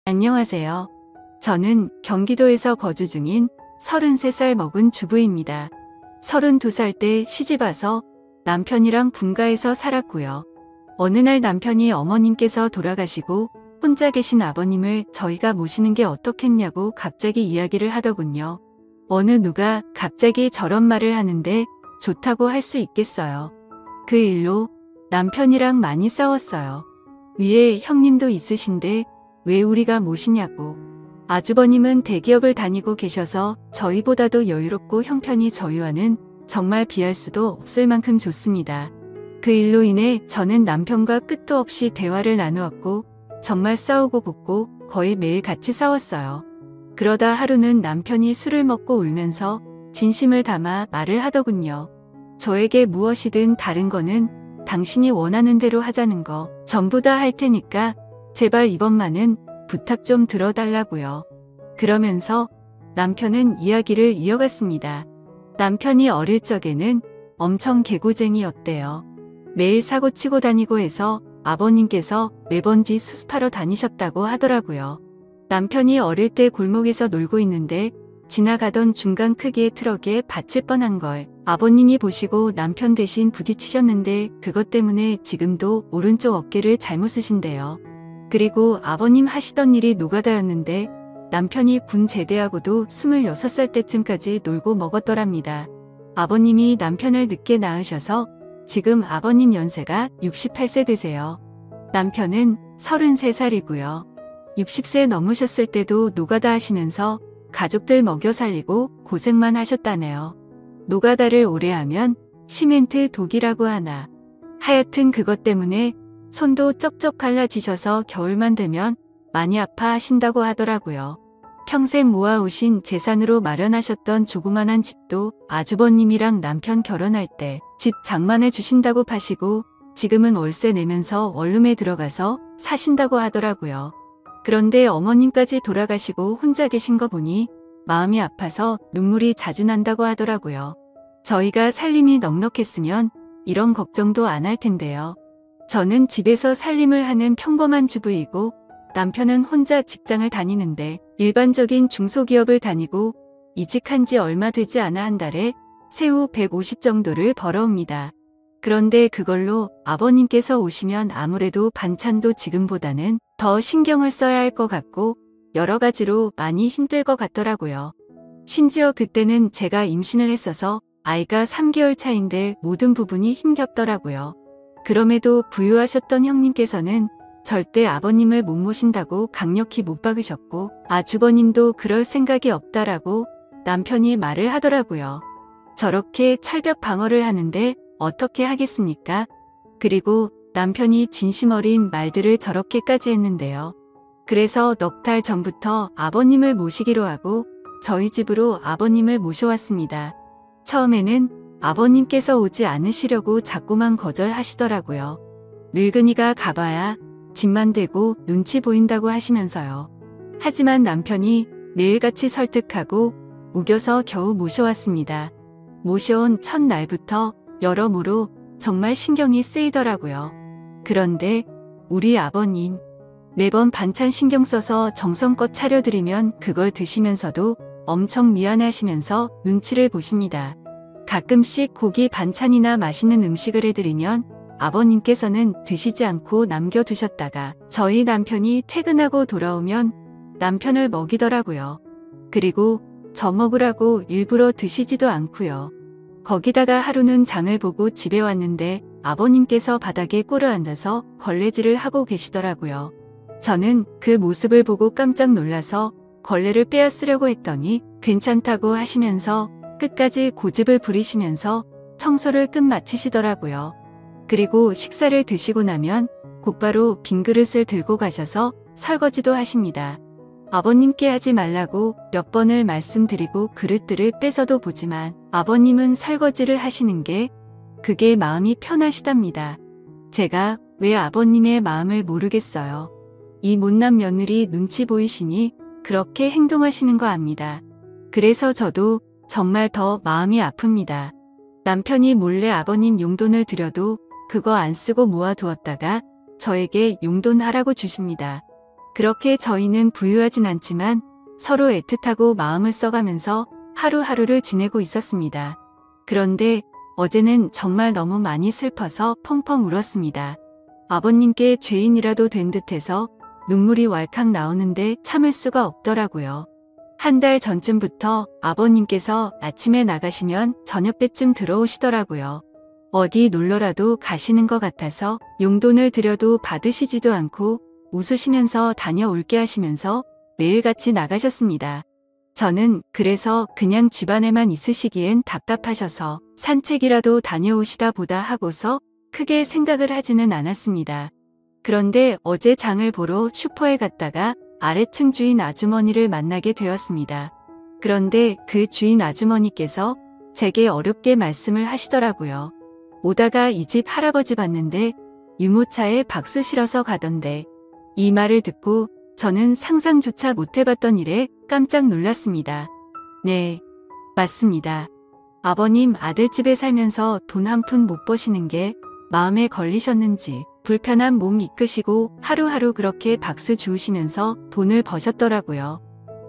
안녕하세요. 저는 경기도에서 거주 중인 33살 먹은 주부입니다. 32살 때 시집와서 남편이랑 분가해서 살았고요. 어느 날 남편이 어머님께서 돌아가시고 혼자 계신 아버님을 저희가 모시는 게 어떻겠냐고 갑자기 이야기를 하더군요. 어느 누가 갑자기 저런 말을 하는데 좋다고 할 수 있겠어요. 그 일로 남편이랑 많이 싸웠어요. 위에 형님도 있으신데 왜 우리가 모시냐고. 아주버님은 대기업을 다니고 계셔서 저희보다도 여유롭고 형편이 저희와는 정말 비할 수도 없을 만큼 좋습니다. 그 일로 인해 저는 남편과 끝도 없이 대화를 나누었고 정말 싸우고 붙고 거의 매일 같이 싸웠어요. 그러다 하루는 남편이 술을 먹고 울면서 진심을 담아 말을 하더군요. 저에게 무엇이든 다른 거는 당신이 원하는 대로 하자는 거 전부 다 할 테니까 제발 이번만은 부탁 좀 들어달라고요. 그러면서 남편은 이야기를 이어갔습니다. 남편이 어릴 적에는 엄청 개구쟁이였대요. 매일 사고 치고 다니고 해서 아버님께서 매번 뒤 수습하러 다니셨다고 하더라고요. 남편이 어릴 때 골목에서 놀고 있는데 지나가던 중간 크기의 트럭에 받칠 뻔한 걸 아버님이 보시고 남편 대신 부딪히셨는데 그것 때문에 지금도 오른쪽 어깨를 잘못 쓰신대요. 그리고 아버님 하시던 일이 노가다였는데 남편이 군 제대하고도 26살 때쯤까지 놀고 먹었더랍니다. 아버님이 남편을 늦게 낳으셔서 지금 아버님 연세가 68세 되세요. 남편은 33살이고요. 60세 넘으셨을 때도 노가다 하시면서 가족들 먹여 살리고 고생만 하셨다네요. 노가다를 오래 하면 시멘트 독이라고 하나. 하여튼 그것 때문에 손도 쩍쩍 갈라지셔서 겨울만 되면 많이 아파하신다고 하더라고요. 평생 모아오신 재산으로 마련하셨던 조그만한 집도 아주버님이랑 남편 결혼할 때 집 장만해 주신다고 파시고 지금은 월세 내면서 원룸에 들어가서 사신다고 하더라고요. 그런데 어머님까지 돌아가시고 혼자 계신 거 보니 마음이 아파서 눈물이 자주 난다고 하더라고요. 저희가 살림이 넉넉했으면 이런 걱정도 안 할 텐데요. 저는 집에서 살림을 하는 평범한 주부이고 남편은 혼자 직장을 다니는데 일반적인 중소기업을 다니고 이직한 지 얼마 되지 않아 한 달에 세후 150 정도를 벌어옵니다. 그런데 그걸로 아버님께서 오시면 아무래도 반찬도 지금보다는 더 신경을 써야 할 것 같고 여러 가지로 많이 힘들 것 같더라고요. 심지어 그때는 제가 임신을 했어서 아이가 3개월 차인데 모든 부분이 힘겹더라고요. 그럼에도 부유하셨던 형님께서는 절대 아버님을 못 모신다고 강력히 못 박으셨고 아주버님도 그럴 생각이 없다라고 남편이 말을 하더라고요. 저렇게 철벽 방어를 하는데 어떻게 하겠습니까? 그리고 남편이 진심 어린 말들을 저렇게까지 했는데요. 그래서 넉 달 전부터 아버님을 모시기로 하고 저희 집으로 아버님을 모셔왔습니다. 처음에는 아버님께서 오지 않으시려고 자꾸만 거절하시더라고요. 늙은이가 가봐야 집만 되고 눈치 보인다고 하시면서요. 하지만 남편이 매일같이 설득하고 우겨서 겨우 모셔왔습니다. 모셔온 첫날부터 여러모로 정말 신경이 쓰이더라고요. 그런데 우리 아버님 매번 반찬 신경 써서 정성껏 차려드리면 그걸 드시면서도 엄청 미안해하시면서 눈치를 보십니다. 가끔씩 고기 반찬이나 맛있는 음식을 해드리면 아버님께서는 드시지 않고 남겨두셨다가 저희 남편이 퇴근하고 돌아오면 남편을 먹이더라고요. 그리고 저 먹으라고 일부러 드시지도 않고요. 거기다가 하루는 장을 보고 집에 왔는데 아버님께서 바닥에 꿇어 앉아서 걸레질을 하고 계시더라고요. 저는 그 모습을 보고 깜짝 놀라서 걸레를 빼앗으려고 했더니 괜찮다고 하시면서 끝까지 고집을 부리시면서 청소를 끝마치시더라고요. 그리고 식사를 드시고 나면 곧바로 빈 그릇을 들고 가셔서 설거지도 하십니다. 아버님께 하지 말라고 몇 번을 말씀드리고 그릇들을 뺏어도 보지만 아버님은 설거지를 하시는 게 그게 마음이 편하시답니다. 제가 왜 아버님의 마음을 모르겠어요. 이 못난 며느리 눈치 보이시니 그렇게 행동하시는 거 압니다. 그래서 저도 정말 더 마음이 아픕니다. 남편이 몰래 아버님 용돈을 드려도 그거 안 쓰고 모아두었다가 저에게 용돈 하라고 주십니다. 그렇게 저희는 부유하진 않지만 서로 애틋하고 마음을 써가면서 하루하루를 지내고 있었습니다. 그런데 어제는 정말 너무 많이 슬퍼서 펑펑 울었습니다. 아버님께 죄인이라도 된 듯해서 눈물이 왈칵 나오는데 참을 수가 없더라고요. 한 달 전쯤부터 아버님께서 아침에 나가시면 저녁 때쯤 들어오시더라고요. 어디 놀러라도 가시는 것 같아서 용돈을 드려도 받으시지도 않고 웃으시면서 다녀올게 하시면서 매일같이 나가셨습니다. 저는 그래서 그냥 집안에만 있으시기엔 답답하셔서 산책이라도 다녀오시다 보다 하고서 크게 생각을 하지는 않았습니다. 그런데 어제 장을 보러 슈퍼에 갔다가 아래층 주인 아주머니를 만나게 되었습니다. 그런데 그 주인 아주머니께서 제게 어렵게 말씀을 하시더라고요. 오다가 이 집 할아버지 봤는데 유모차에 박스 실어서 가던데. 이 말을 듣고 저는 상상조차 못해봤던 일에 깜짝 놀랐습니다. 네, 맞습니다. 아버님 아들집에 살면서 돈 한 푼 못 버시는 게 마음에 걸리셨는지 불편한 몸 이끄시고 하루하루 그렇게 박스 주우시면서 돈을 버셨더라고요.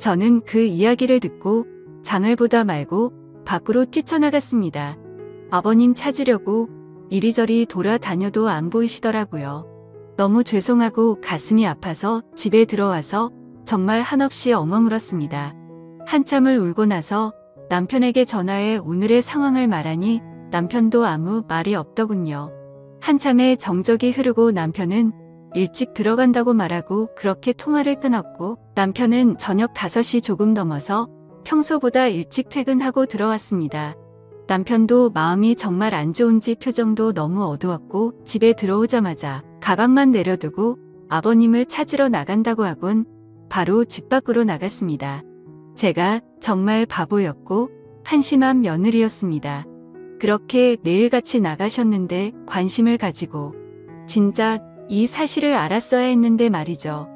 저는 그 이야기를 듣고 장을 보다 말고 밖으로 뛰쳐나갔습니다. 아버님 찾으려고 이리저리 돌아다녀도 안 보이시더라고요. 너무 죄송하고 가슴이 아파서 집에 들어와서 정말 한없이 엉엉 울었습니다. 한참을 울고 나서 남편에게 전화해 오늘의 상황을 말하니 남편도 아무 말이 없더군요. 한참의 정적이 흐르고 남편은 일찍 들어간다고 말하고 그렇게 통화를 끊었고 남편은 저녁 5시 조금 넘어서 평소보다 일찍 퇴근하고 들어왔습니다. 남편도 마음이 정말 안 좋은지 표정도 너무 어두웠고 집에 들어오자마자 가방만 내려두고 아버님을 찾으러 나간다고 하곤 바로 집 밖으로 나갔습니다. 제가 정말 바보였고 한심한 며느리였습니다. 그렇게 매일같이 나가셨는데 관심을 가지고 진작 이 사실을 알았어야 했는데 말이죠.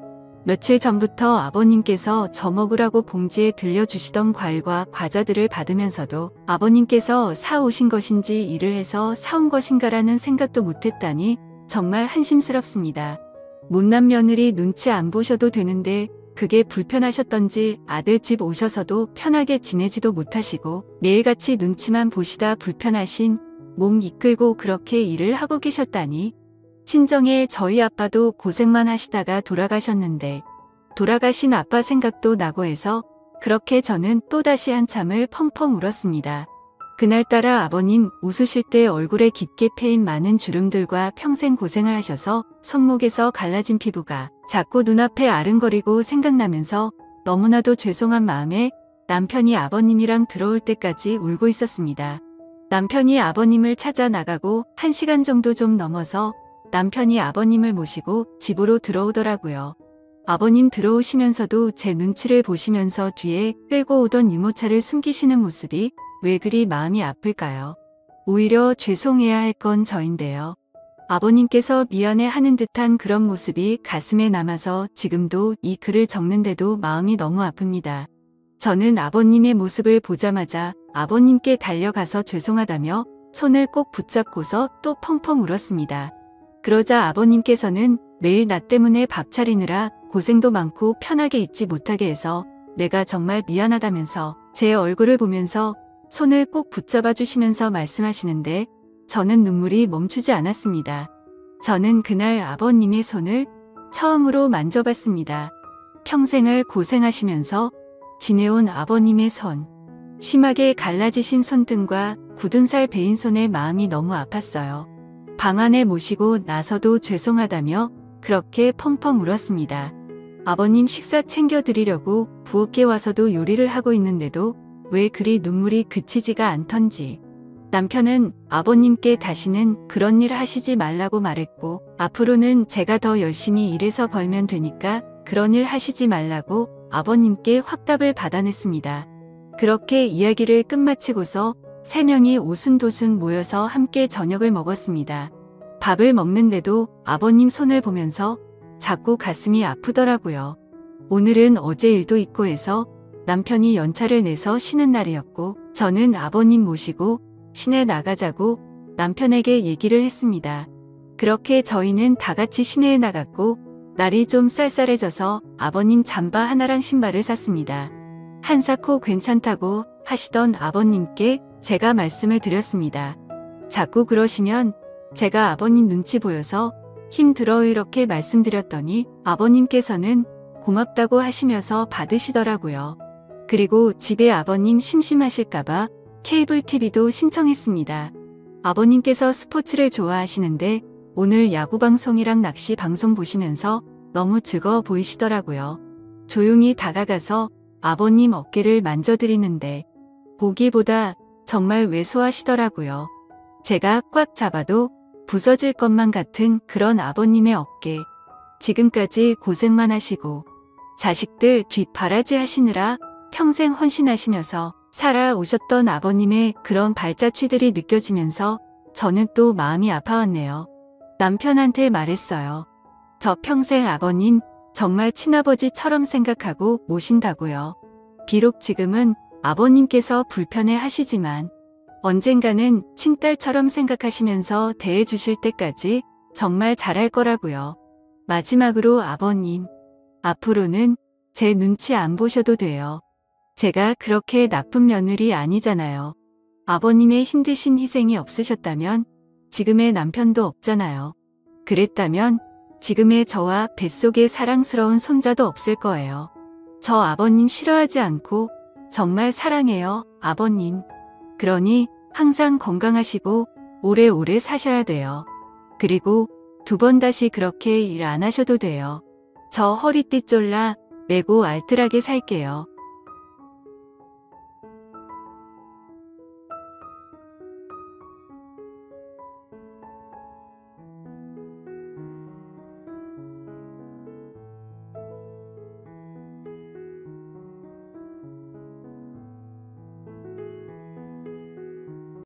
며칠 전부터 아버님께서 저 먹으라고 봉지에 들려주시던 과일과 과자들을 받으면서도 아버님께서 사오신 것인지 일을 해서 사온 것인가라는 생각도 못했다니 정말 한심스럽습니다. 못난 며느리 눈치 안 보셔도 되는데 그게 불편하셨던지 아들 집 오셔서도 편하게 지내지도 못하시고 매일같이 눈치만 보시다 불편하신 몸 이끌고 그렇게 일을 하고 계셨다니. 친정에 저희 아빠도 고생만 하시다가 돌아가셨는데 돌아가신 아빠 생각도 나고 해서 그렇게 저는 또다시 한참을 펑펑 울었습니다. 그날따라 아버님 웃으실 때 얼굴에 깊게 패인 많은 주름들과 평생 고생을 하셔서 손목에서 갈라진 피부가 자꾸 눈앞에 아른거리고 생각나면서 너무나도 죄송한 마음에 남편이 아버님이랑 들어올 때까지 울고 있었습니다. 남편이 아버님을 찾아 나가고 1시간 정도 좀 넘어서 남편이 아버님을 모시고 집으로 들어오더라고요. 아버님 들어오시면서도 제 눈치를 보시면서 뒤에 끌고 오던 유모차를 숨기시는 모습이 왜 그리 마음이 아플까요? 오히려 죄송해야 할 건 저인데요. 아버님께서 미안해 하는 듯한 그런 모습이 가슴에 남아서 지금도 이 글을 적는데도 마음이 너무 아픕니다. 저는 아버님의 모습을 보자마자 아버님께 달려가서 죄송하다며 손을 꼭 붙잡고서 또 펑펑 울었습니다. 그러자 아버님께서는 매일 나 때문에 밥 차리느라 고생도 많고 편하게 있지 못하게 해서 내가 정말 미안하다면서 제 얼굴을 보면서 손을 꼭 붙잡아 주시면서 말씀하시는데 저는 눈물이 멈추지 않았습니다. 저는 그날 아버님의 손을 처음으로 만져봤습니다. 평생을 고생하시면서 지내온 아버님의 손. 심하게 갈라지신 손등과 굳은 살 베인 손에 마음이 너무 아팠어요. 방 안에 모시고 나서도 죄송하다며 그렇게 펑펑 울었습니다. 아버님 식사 챙겨드리려고 부엌에 와서도 요리를 하고 있는데도 왜 그리 눈물이 그치지가 않던지. 남편은 아버님께 다시는 그런 일 하시지 말라고 말했고 앞으로는 제가 더 열심히 일해서 벌면 되니까 그런 일 하시지 말라고 아버님께 확답을 받아냈습니다. 그렇게 이야기를 끝마치고서 3명이 오순도순 모여서 함께 저녁을 먹었습니다. 밥을 먹는데도 아버님 손을 보면서 자꾸 가슴이 아프더라고요. 오늘은 어제 일도 있고 해서 남편이 연차를 내서 쉬는 날이었고 저는 아버님 모시고 시내 나가자고 남편에게 얘기를 했습니다. 그렇게 저희는 다 같이 시내에 나갔고 날이 좀 쌀쌀해져서 아버님 잠바 하나랑 신발을 샀습니다. 한사코 괜찮다고 하시던 아버님께 제가 말씀을 드렸습니다. 자꾸 그러시면 제가 아버님 눈치 보여서 힘들어 이렇게 말씀드렸더니 아버님께서는 고맙다고 하시면서 받으시더라고요. 그리고 집에 아버님 심심하실까봐 케이블 TV도 신청했습니다. 아버님께서 스포츠를 좋아하시는데 오늘 야구 방송이랑 낚시 방송 보시면서 너무 즐거워 보이시더라고요. 조용히 다가가서 아버님 어깨를 만져드리는데 보기보다 정말 왜소하시더라고요. 제가 꽉 잡아도 부서질 것만 같은 그런 아버님의 어깨. 지금까지 고생만 하시고 자식들 뒷바라지 하시느라 평생 헌신하시면서 살아오셨던 아버님의 그런 발자취들이 느껴지면서 저는 또 마음이 아파왔네요. 남편한테 말했어요. 저 평생 아버님 정말 친아버지처럼 생각하고 모신다고요. 비록 지금은 아버님께서 불편해 하시지만 언젠가는 친딸처럼 생각하시면서 대해주실 때까지 정말 잘할 거라고요. 마지막으로 아버님, 앞으로는 제 눈치 안 보셔도 돼요. 제가 그렇게 나쁜 며느리 아니잖아요. 아버님의 힘드신 희생이 없으셨다면 지금의 남편도 없잖아요. 그랬다면 지금의 저와 뱃속에 사랑스러운 손자도 없을 거예요. 저 아버님 싫어하지 않고 정말 사랑해요, 아버님. 그러니 항상 건강하시고 오래오래 사셔야 돼요. 그리고 2번 다시 그렇게 일 안 하셔도 돼요. 저 허리띠 졸라 매고 알뜰하게 살게요.